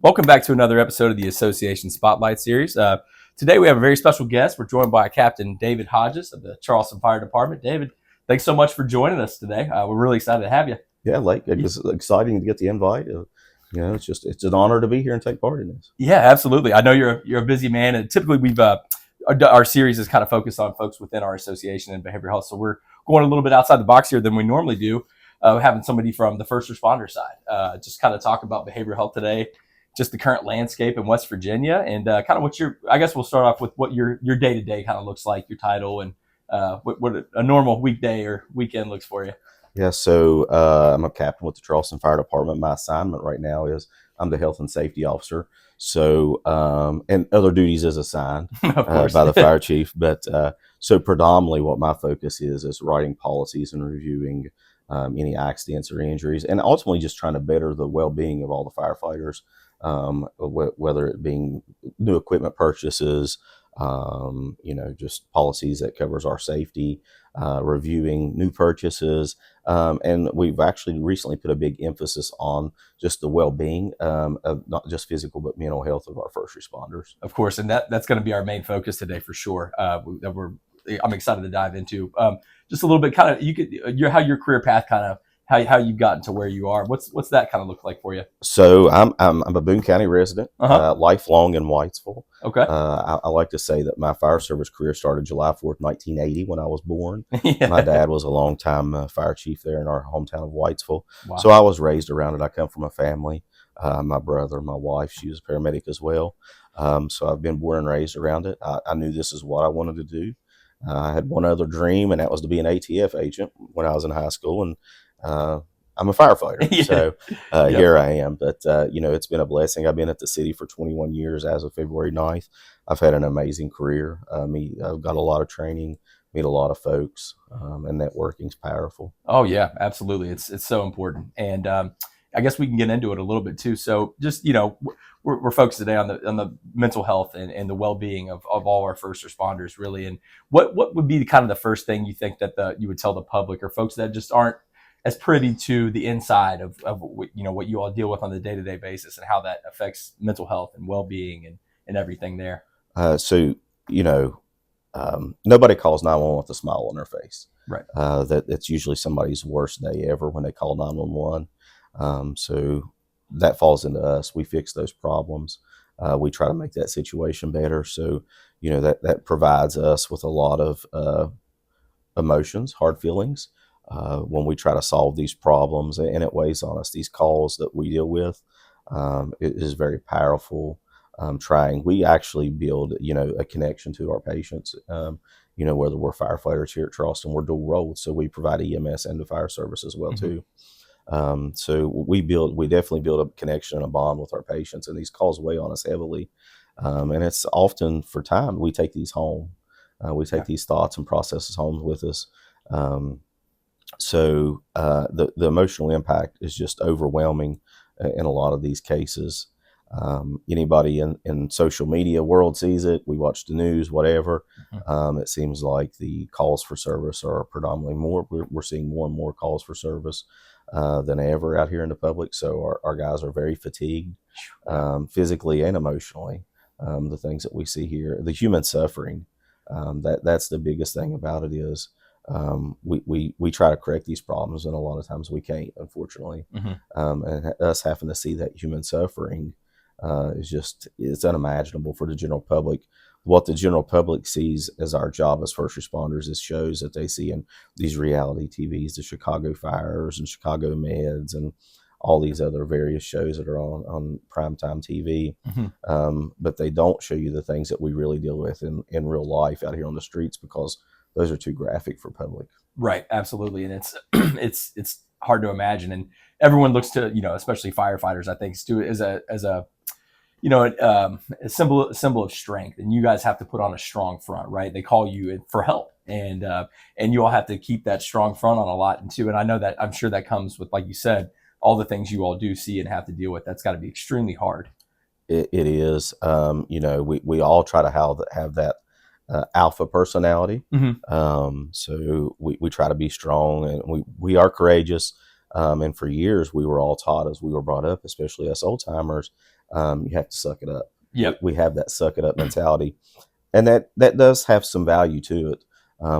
Welcome back to another episode of the Association Spotlight Series. Today we have a very special guest. We're joined by Captain David Hodges of the Charleston Fire Department. David, thanks so much for joining us today. We're really excited to have you. Yeah, like it was exciting to get the invite. It's an honor to be here and take part in this. Yeah, absolutely. I know you're a busy man, and typically we've our series is kind of focused on folks within our association and behavioral health. So we're going a little bit outside the box here than we normally do, having somebody from the first responder side just kind of talk about behavioral health today, just the current landscape in West Virginia, and kind of what I guess we'll start off with what your day-to-day kind of looks like, your title, and what a normal weekday or weekend looks for you. Yeah, so I'm a captain with the Charleston Fire Department. My assignment right now is I'm the health and safety officer. So, and other duties is assigned by the fire chief. But so predominantly what my focus is writing policies and reviewing any accidents or injuries, and ultimately just trying to better the well-being of all the firefighters. Whether it being new equipment purchases, just policies that covers our safety, reviewing new purchases. And we've actually recently put a big emphasis on just the well-being of not just physical, but mental health of our first responders. Of course, and that's going to be our main focus today for sure. I'm excited to dive into just a little bit, kind of how your career path kind of, how you've gotten to where you are. What's that kind of look like for you? So I'm a Boone County resident, lifelong in Whitesville. Okay. I like to say that my fire service career started July 4th, 1980 when I was born. Yeah. My dad was a longtime fire chief there in our hometown of Whitesville. Wow. So I was raised around it. I come from a family. My brother, my wife, she was a paramedic as well. So I've been born and raised around it. I knew this is what I wanted to do. I had one other dream, and that was to be an ATF agent when I was in high school. And I'm a firefighter, yeah. So yep. Here I am. But, it's been a blessing. I've been at the city for 21 years as of February 9th. I've had an amazing career. I've got a lot of training, meet a lot of folks, and networking's powerful. Oh, yeah, absolutely. It's so important. And I guess we can get into it a little bit, too. So just, we're focused today on the mental health and the well-being of all our first responders, really. And what would be kind of the first thing you think that you would tell the public or folks that just aren't as privy to the inside of what you all deal with on the day-to-day basis and how that affects mental health and well-being and everything there? Nobody calls 911 with a smile on their face. Right. That's usually somebody's worst day ever when they call 911. So that falls into us. We fix those problems. We try to make that situation better. So, that provides us with a lot of emotions, hard feelings. When we try to solve these problems, and it weighs on us. These calls that we deal with, it is very powerful. We actually build, a connection to our patients. Whether we're firefighters here at Charleston, we're dual rolled, so we provide EMS and the fire service as well too. So we definitely build a connection and a bond with our patients, and these calls weigh on us heavily. And it's often for time we take these home. We take these thoughts and processes home with us. So the emotional impact is just overwhelming in a lot of these cases. Anybody in social media world sees it. We watch the news, whatever. It seems like the calls for service are predominantly more. We're seeing more and more calls for service than ever out here in the public. So our guys are very fatigued, physically and emotionally. The things that we see here, the human suffering, that's the biggest thing about it is. We try to correct these problems, and a lot of times we can't, unfortunately. And us having to see that human suffering it's unimaginable for the general public. What the general public sees as our job as first responders is shows that they see in these reality TVs, the Chicago Fires and Chicago Meds and all these other various shows that are on primetime TV. But they don't show you the things that we really deal with in real life out here on the streets, because those are too graphic for public. Right. Absolutely. And it's, it's hard to imagine. And everyone looks to, especially firefighters, I think, as a symbol of strength. And you guys have to put on a strong front, right? They call you for help, and you all have to keep that strong front on a lot. And too. And I know that, I'm sure that comes with, like you said, all the things you all do see and have to deal with. That's got to be extremely hard. It is. We all try to have that alpha personality. So we try to be strong, and we are courageous. And for years we were all taught, as we were brought up, especially us old timers, you have to suck it up. Yep. We have that suck it up mentality, and that does have some value to it.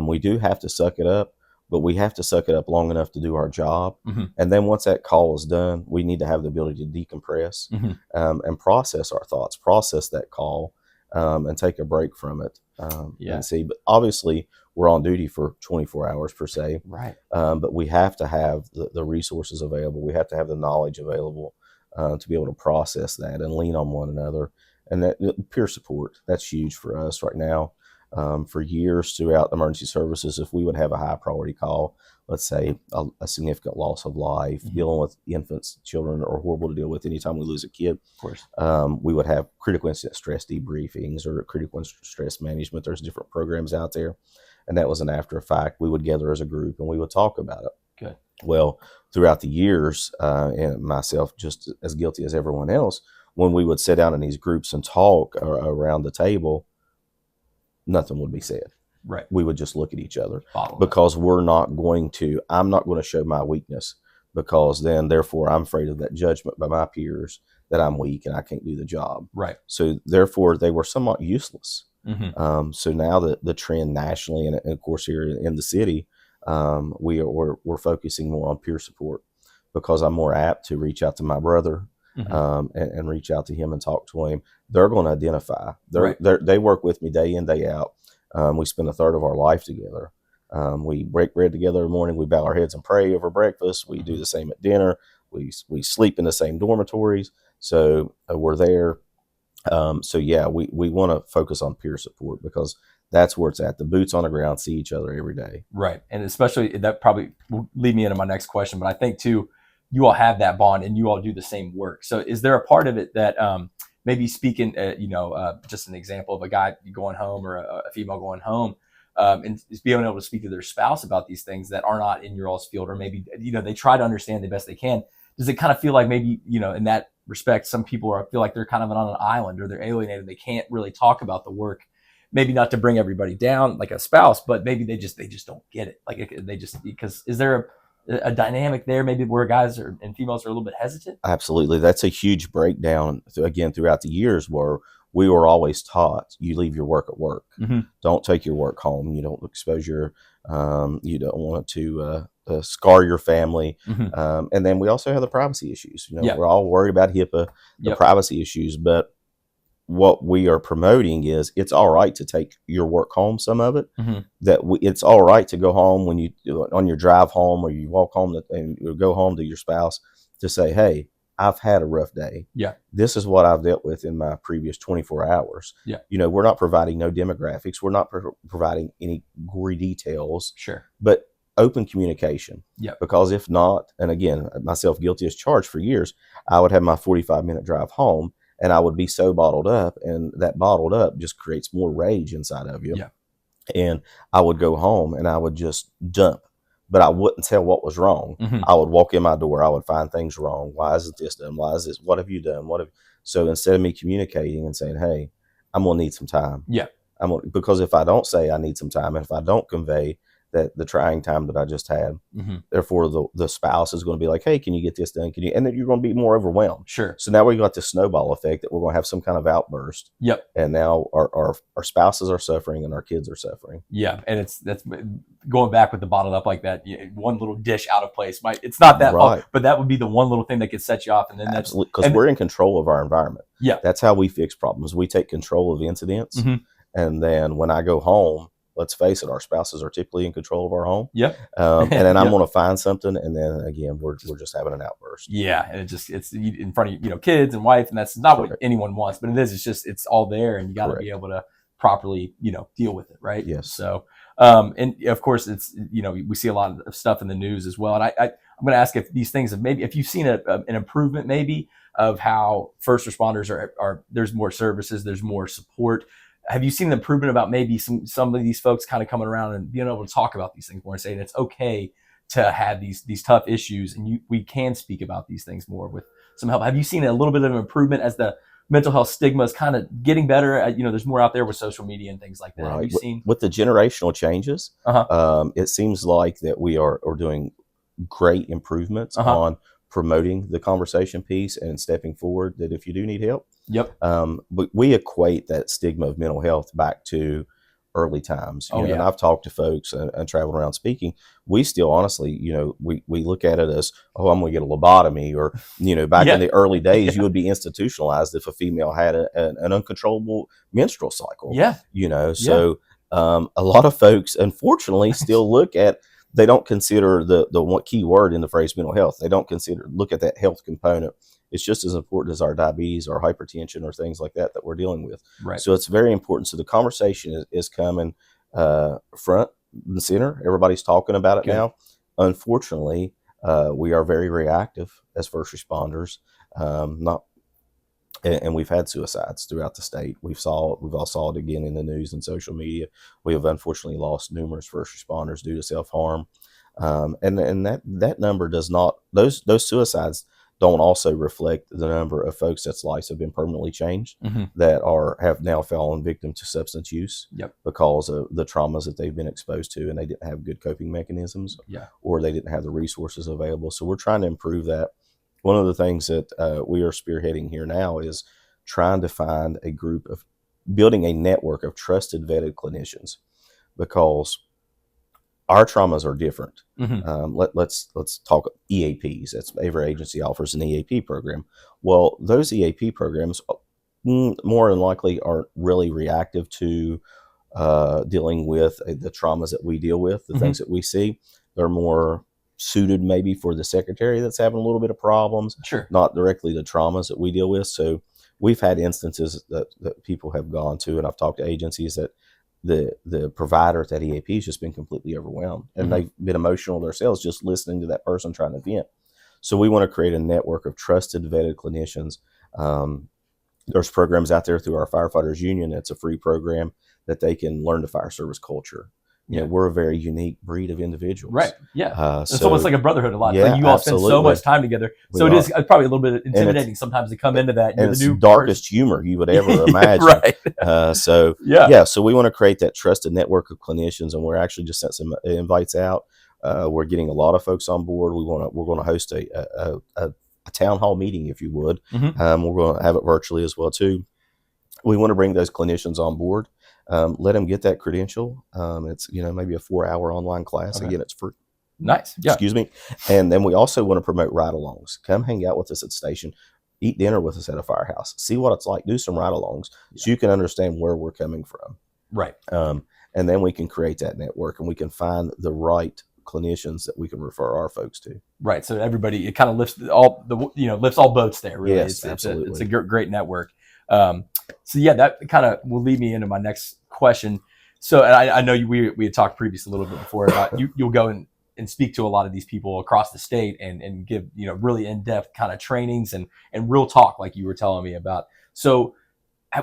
We do have to suck it up, but we have to suck it up long enough to do our job. Mm-hmm. And then once that call is done, we need to have the ability to decompress, Mm-hmm. and process our thoughts, process that call, and take a break from it. And see, but obviously we're on duty for 24 hours per se. Right. But we have to have the resources available. We have to have the knowledge available to be able to process that and lean on one another. And that peer support, that's huge for us right now. For years throughout emergency services, if we would have a high priority call, let's say a significant loss of life, Mm-hmm. dealing with infants, children are horrible to deal with anytime we lose a kid. Of course. We would have critical incident stress debriefings or critical incident stress management. There's different programs out there. And that was an after effect. We would gather as a group and we would talk about it. Good. Well, throughout the years, and myself just as guilty as everyone else, when we would sit down in these groups and talk around the table, nothing would be said. Right. We would just look at each other Bottle because I'm not going to show my weakness, because then therefore I'm afraid of that judgment by my peers that I'm weak and I can't do the job. Right. So therefore they were somewhat useless. Mm-hmm. So now the trend nationally and of course here in the city, we're focusing more on peer support, because I'm more apt to reach out to my brother. Mm-hmm. And reach out to him and talk to him. They're going to identify. Right. They work with me day in, day out. We spend a third of our life together. We break bread together every morning. We bow our heads and pray over breakfast. We do the same at dinner. We sleep in the same dormitories. So we're there. So yeah, we want to focus on peer support, because that's where it's at. The boots on the ground, see each other every day. Right. And especially that probably will lead me into my next question, but I think too, you all have that bond and you all do the same work. So is there a part of it that maybe speaking, just an example of a guy going home or a female going home, and just being able to speak to their spouse about these things that are not in your all's field, or maybe, they try to understand the best they can. Does it kind of feel like maybe, in that respect, some people feel like they're kind of on an island, or they're alienated. They can't really talk about the work, maybe not to bring everybody down like a spouse, but maybe they just don't get it. Because is there a dynamic there maybe where guys and females are a little bit hesitant? Absolutely. That's a huge breakdown again throughout the years, where we were always taught you leave your work at work. Mm-hmm. Don't take your work home. You don't expose you don't want to scar your family. Mm-hmm. And then we also have the privacy issues. Yep. We're all worried about HIPAA, the Yep. privacy issues, but what we are promoting is it's all right to take your work home, some of it. Mm-hmm. It's all right to go home when you on your drive home, or you walk home and you go home to your spouse, to say, hey, I've had a rough day. Yeah. This is what I've dealt with in my previous 24 hours. Yeah. We're not providing no demographics. We're not providing any gory details. Sure. But open communication. Yeah. Because if not, and again, myself guilty as charged for years, I would have my 45-minute drive home, and I would be so bottled up, and that bottled up just creates more rage inside of you. Yeah. And I would go home and I would just dump, but I wouldn't tell what was wrong. Mm-hmm. I would walk in my door. I would find things wrong. Why isn't this done? Why is this? What have you done? So instead of me communicating and saying, hey, I'm going to need some time. Yeah. Because if I don't say I need some time, and if I don't convey that the trying time that I just had, mm-hmm. therefore the spouse is going to be like, hey, can you get this done? And then you're going to be more overwhelmed. Sure. So now we got this snowball effect that we're going to have some kind of outburst. Yep. And now our spouses are suffering and our kids are suffering. Yeah. And that's going back with the bottled up like that. One little dish out of place it's not that right. but that would be the one little thing that could set you off. And then absolutely, because we're in control of our environment. Yeah. That's how we fix problems. We take control of incidents. Mm-hmm. And then when I go home, let's face it, our spouses are typically in control of our home. Yep. And then I'm going to find something, and then again, we're just having an outburst. Yeah, and it's in front of kids and wife, and that's not Correct. what anyone wants. But it is. It's all there, and you got to be able to properly deal with it, right? Yes. So, and of course, it's we see a lot of stuff in the news as well. And I'm going to ask if these things have if you've seen an improvement maybe of how first responders are there's more services, there's more support. Have you seen an improvement about maybe some of these folks kind of coming around and being able to talk about these things more and saying it's okay to have these tough issues, and we can speak about these things more with some help? Have you seen a little bit of an improvement as the mental health stigma is kind of getting better? There's more out there with social media and things like that. Right. Have you seen with the generational changes? Uh-huh. It seems like that we are doing great improvements Uh-huh. on promoting the conversation piece and stepping forward, that if you do need help. Yep. But we equate that stigma of mental health back to early times. Oh, And I've talked to folks and traveled around speaking. We still honestly, we look at it as, oh, I'm going to get a lobotomy, or, back in the early days, you would be institutionalized if a female had an uncontrollable menstrual cycle. Yeah. So a lot of folks, unfortunately, still they don't consider the one key word in the phrase mental health. They don't look at that health component. It's just as important as our diabetes or hypertension or things like that we're dealing with. Right. So it's very important. So the conversation is coming front and center. Everybody's talking about it now. Unfortunately, we are very reactive as first responders. And we've had suicides throughout the state. We've all saw it again in the news and social media. We have unfortunately lost numerous first responders due to self-harm. And that number does not, those suicides don't also reflect the number of folks that's lives have been permanently changed, that have now fallen victim to substance use because of the traumas that they've been exposed to, and they didn't have good coping mechanisms, or they didn't have the resources available. So we're trying to improve that. One of the things that we are spearheading here now is trying to find a group of building a network of trusted, vetted clinicians, because our traumas are different. Let's talk EAPs. That's every agency offers an EAP program. Well, those EAP programs more than likely aren't really reactive to dealing with the traumas that we deal with, the things that we see. They're more suited maybe for the secretary that's having a little bit of problems, not directly the traumas that we deal with. So we've had instances that people have gone to, and I've talked to agencies that the provider at that EAP has just been completely overwhelmed, and they've been emotional themselves just listening to that person trying to vent. So we want to create a network of trusted, vetted clinicians. There's programs out there through our Firefighters Union. It's a free program that they can learn the fire service culture. We're a very unique breed of individuals. Right. Yeah. It's almost like a brotherhood a lot. Yeah, like you all spend so much time together. So it is probably a little bit intimidating sometimes to come into that. And it's the darkest humor you would ever imagine. Right. So we want to create that trusted network of clinicians, and we're actually just sent some invites out. We're getting a lot of folks on board. We're going to host a town hall meeting, if you would. We're going to have it virtually as well too. We want to bring those clinicians on board. Let them get that credential. It's maybe a 4-hour online class. Again, it's free. Nice. Yeah. Excuse me. And then we also want to promote ride-alongs. Come hang out with us at the station. Eat dinner with us at a firehouse. See what it's like. Do some ride-alongs so you can understand where we're coming from. Right. And then we can create that network, and we can find the right clinicians that we can refer our folks to. Right. So everybody, it kind of lifts all boats there. Really. Yes, absolutely. It's a great network. So yeah, that kind of will lead me into my next question. So I know we had talked previously a little bit before about you'll go and speak to a lot of these people across the state and give, really in-depth kind of trainings and real talk, like you were telling me about. So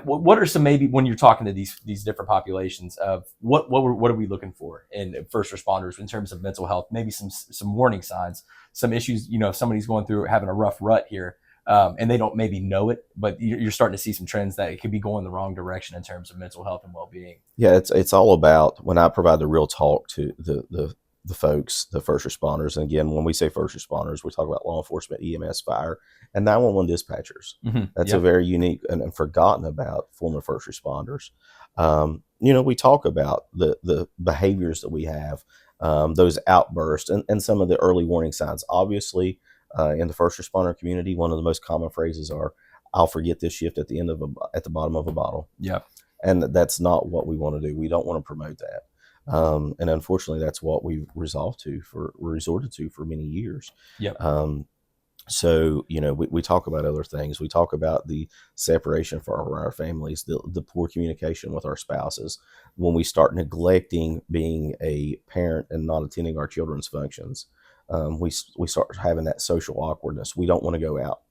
what are some, maybe when you're talking to these different populations, of what are we looking for in first responders in terms of mental health, maybe some warning signs, some issues, if somebody's going through having a rough rut here, and they don't maybe know it, but you're starting to see some trends that it could be going the wrong direction in terms of mental health and well-being. Yeah, it's all about, when I provide the real talk to the folks, the first responders. And again, when we say first responders, we talk about law enforcement, EMS, fire, and 911 dispatchers. That's a very unique and forgotten about form of first responders. We talk about the behaviors that we have, those outbursts, and some of the early warning signs. Obviously, in the first responder community, one of the most common phrases are, "I'll forget this shift at the bottom of a bottle." Yeah, and that's not what we want to do. We don't want to promote that. And unfortunately, that's what we've resorted to for many years. Yep. So, we talk about other things. We talk about the separation from our families, the poor communication with our spouses. When we start neglecting being a parent and not attending our children's functions, we start having that social awkwardness. We don't want to go out.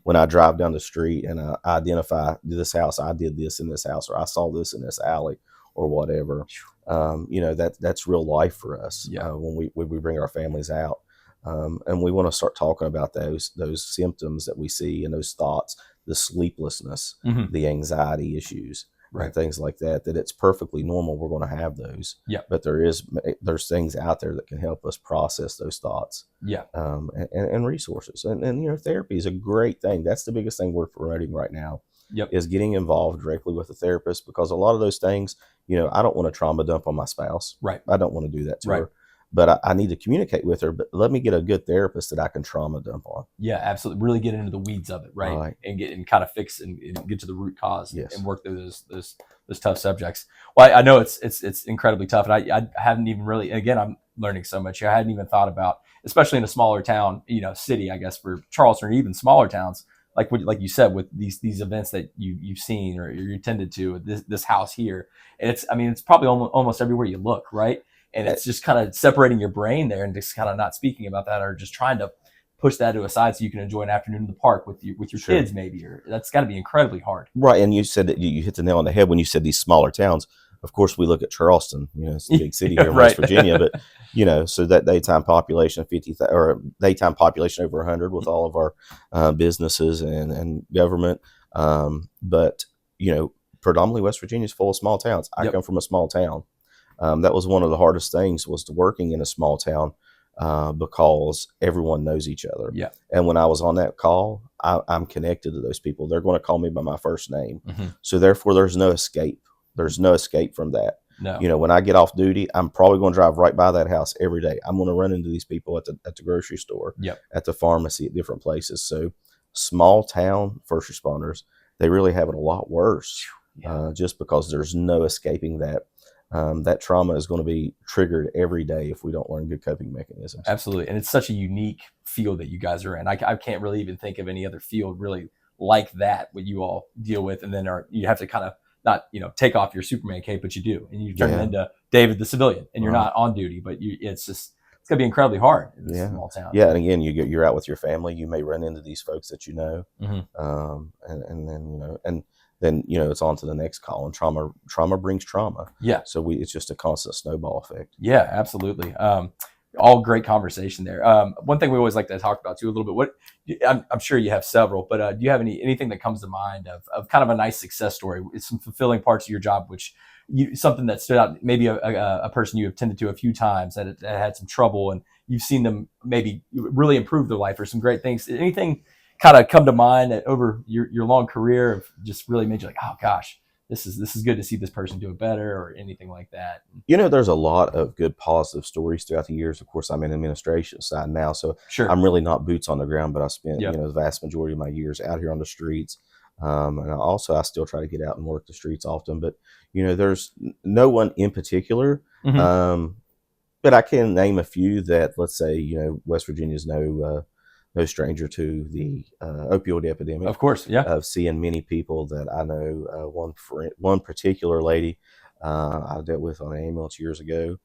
When I drive down the street and I identify this house, I did this in this house, or I saw this in this alley, or whatever. That's real life for us. When we bring our families out, and we want to start talking about those symptoms that we see, and those thoughts, the sleeplessness, the anxiety issues, Right. and things like that, that it's perfectly normal. We're going to have those. Yeah. But there's things out there that can help us process those thoughts. Yeah. And resources. And therapy is a great thing. That's the biggest thing we're promoting right now. Yep. Is getting involved directly with a therapist, because a lot of those things, I don't want to trauma dump on my spouse. Right. I don't want to do that to Right. her. But I need to communicate with her. But let me get a good therapist that I can trauma dump on. Yeah, absolutely. Really get into the weeds of it, right? And kind of fix and get to the root cause. Yes. And work through those tough subjects. Well, I know it's incredibly tough, and I haven't even really. Again, I'm learning so much here. I hadn't even thought about, especially in a smaller town, city, I guess, for Charleston or even smaller towns, like you said, with these events that you've seen or you attended to, this house here, and it's probably almost everywhere you look, right? And it's just kind of separating your brain there and just kind of not speaking about that, or just trying to push that to a side so you can enjoy an afternoon in the park with your Sure. kids, maybe. Or that's got to be incredibly hard. Right. And you said that you hit the nail on the head when you said these smaller towns. Of course, we look at Charleston, it's the big city here in West Virginia, but, so that daytime population of 50,000, or daytime population over 100 with all of our businesses and government. But, predominantly West Virginia is full of small towns. I Yep. come from a small town. That was one of the hardest things, was working in a small town, because everyone knows each other. Yeah. And when I was on that call, I'm connected to those people. They're going to call me by my first name. Mm-hmm. So therefore, there's no escape. There's no escape from that. No. When I get off duty, I'm probably going to drive right by that house every day. I'm going to run into these people at the grocery store, Yep. at the pharmacy, at different places. So small town first responders, they really have it a lot worse, just because there's no escaping that. That trauma is going to be triggered every day if we don't learn good coping mechanisms. Absolutely. And it's such a unique field that you guys are in. I can't really even think of any other field really like that, what you all deal with. And then you have to kind of not, take off your Superman cape, but you do. And you turn it into David the civilian, and you're not on duty, but it's going to be incredibly hard in this small town. Yeah. And again, you're out with your family. You may run into these folks that Mm-hmm. and then it's on to the next call, and trauma brings trauma. Yeah. So it's just a constant snowball effect. Yeah, absolutely. All great conversation there. One thing we always like to talk about too a little bit. I'm sure you have several, but do you have anything that comes to mind of kind of a nice success story? It's some fulfilling parts of your job, something that stood out. Maybe a person you have tended to a few times that had some trouble, and you've seen them maybe really improve their life, or some great things. Anything kind of come to mind that over your long career of just really made you like, oh gosh, this is good to see this person do it better, or anything like that? There's a lot of good positive stories throughout the years. Of course, I'm in administration side now, so Sure. I'm really not boots on the ground, but I spent Yep. the vast majority of my years out here on the streets. And I still try to get out and work the streets often, but there's no one in particular. Mm-hmm. But I can name a few that, let's say, West Virginia is no stranger to the opioid epidemic. Of course, yeah. Of seeing many people that I know. One particular lady I dealt with on an ambulance years ago.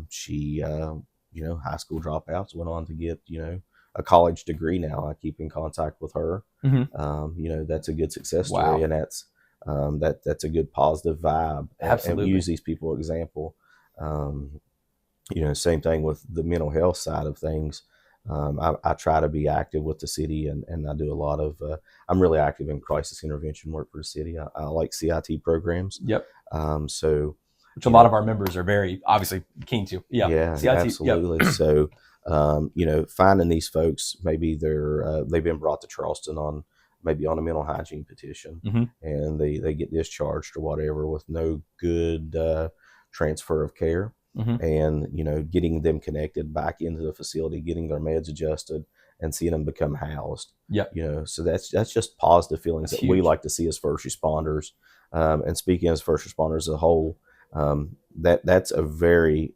She, high school dropouts, went on to get, a college degree now. I keep in contact with her. Mm-hmm. That's a good success story, Wow. and that's a good positive vibe. Absolutely. And use these people example. Same thing with the mental health side of things. I try to be active with the city, and I do a lot of, I'm really active in crisis intervention work for the city. I like CIT programs. Yep. Which a lot of our members are very obviously keen to. Yeah, CIT, absolutely. Yep. So, finding these folks, maybe they've been brought to Charleston on a mental hygiene petition, mm-hmm. and they get discharged or whatever with no good transfer of care. Mm-hmm. And getting them connected back into the facility, getting their meds adjusted, and seeing them become housed. Yep. So that's just positive feelings That's that huge. we like to see as first responders. And speaking as first responders as a whole, that's a very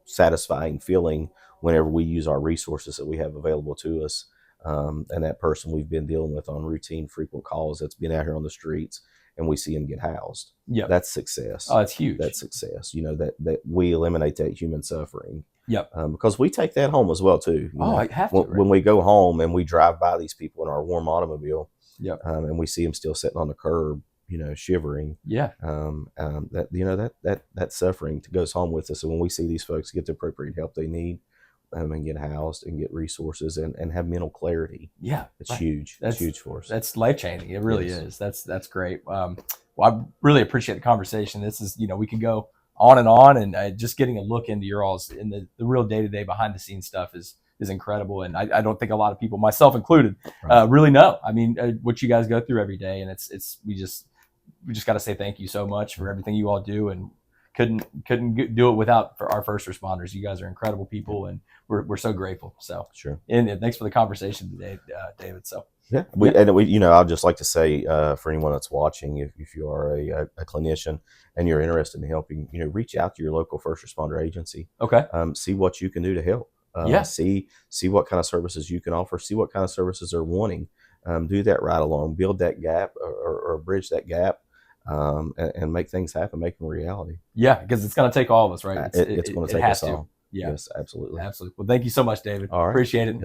satisfying feeling whenever we use our resources that we have available to us. And that person we've been dealing with on routine, frequent calls that's been out here on the streets, and we see them get housed. Yep. That's success. Oh, that's huge. That's success. That we eliminate that human suffering. Yep. Because we take that home as well too. I have to. When we go home and we drive by these people in our warm automobile, yep. And we see them still sitting on the curb, shivering. Yeah. That suffering goes home with us. And when we see these folks get the appropriate help they need, and get housed and get resources and have mental clarity. Yeah. It's huge. It's huge for us. That's life changing. It really is. That's great. Well, I really appreciate the conversation. This is, we can go on, and just getting a look into your all's in the real day to day behind the scenes stuff is incredible. And I don't think a lot of people, myself included, Right. really know. I mean, what you guys go through every day, and we just got to say thank you so much for everything you all do, and couldn't do it without for our first responders. You guys are incredible people, and we're so grateful. So Sure. and thanks for the conversation today, David. So Yeah, I'd just like to say for anyone that's watching, if you are a clinician and you're interested in helping, reach out to your local first responder agency. okay, See what you can do to help. yeah, See what kind of services you can offer. See what kind of services they're wanting. Do that right along. Build that gap or bridge that gap, and make things happen. Make them a reality. yeah, because it's going to take all of us, right? It's going to take us all. Yeah, Yes, absolutely. absolutely. Well, thank you so much, David. All right. Appreciate it.